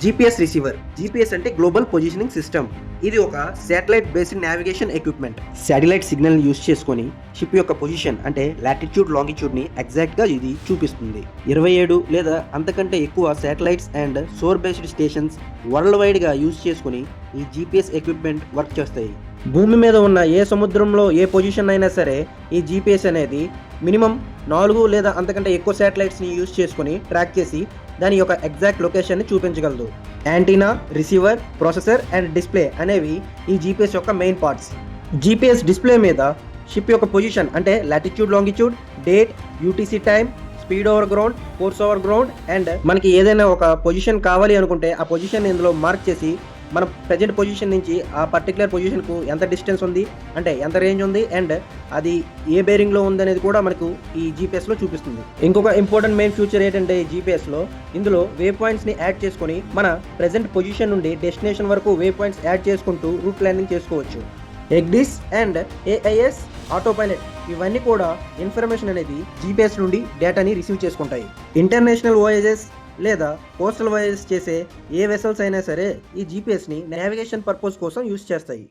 GPS receiver. GPS అంటే global positioning system. ఇది ఒక satellite based navigation equipment. Satellite signal use చేసుకొని ship యొక్క పొజిషన్ అంటే లాటిట్యూడ్ లాంగిట్యూడ్ ని ఎగ్జాక్ట్ గా ఇది చూపిస్తుంది. 27 లేదా అంతకంటే ఎక్కువ satellites and shore based stations world wide గా యూస్ చేసుకుని ఈ జీపీఎస్ ఎక్విప్మెంట్ వర్క్ చేస్తాయి. భూమి మీద ఉన్న ఏ సముద్రంలో ఏ పొజిషన్ అయినా సరే ఈ జీపీఎస్ అనేది మినిమం 4 లేదా అంతకంటే ఎక్కువ శాటిలైట్స్ని యూజ్ చేసుకుని ట్రాక్ చేసి దాని యొక్క ఎగ్జాక్ట్ లొకేషన్ని చూపించగలదు. Antenna, receiver, processor and display అనేవి ఈ జీపీఎస్ యొక్క మెయిన్ పార్ట్స్. జీపీఎస్ డిస్ప్లే మీద షిప్ యొక్క పొజిషన్ అంటే latitude, longitude, date, UTC time, speed over ground, course over ground and మనకి ఏదైనా ఒక పొజిషన్ కావాలి అనుకుంటే ఆ పొజిషన్ ఇందులో మార్క్ చేసి మన ప్రజెంట్ పొజిషన్ నుంచి ఆ పర్టికులర్ పొజిషన్కు ఎంత డిస్టెన్స్ ఉంది, అంటే ఎంత రేంజ్ ఉంది అండ్ అది ఏ బేరింగ్లో ఉంది అనేది కూడా మనకు ఈ జీపీఎస్లో చూపిస్తుంది. ఇంకొక ఇంపార్టెంట్ మెయిన్ ఫ్యూచర్ ఏంటంటే ఈ జీపీఎస్లో ఇందులో వే పాయింట్స్ని యాడ్ చేసుకొని మన ప్రజెంట్ పొజిషన్ నుండి డెస్టినేషన్ వరకు వే పాయింట్స్ యాడ్ చేసుకుంటూ రూట్ ప్లానింగ్ చేసుకోవచ్చు. ఎగ్డిస్ అండ్ ఏఐఎస్, ఆటో పైలట్ ఇవన్నీ కూడా ఇన్ఫర్మేషన్ అనేది జీపీఎస్ నుండి డేటాని రిసీవ్ చేసుకుంటాయి. ఇంటర్నేషనల్ వాయేజెస్ లేదా కోస్టల్ వాయేజెస్ చేసే ఏ వెసల్స్ అయినా సరే ఈ జీపీఎస్ని నావిగేషన్ పర్పస్ కోసం యూస్ చేస్తాయి.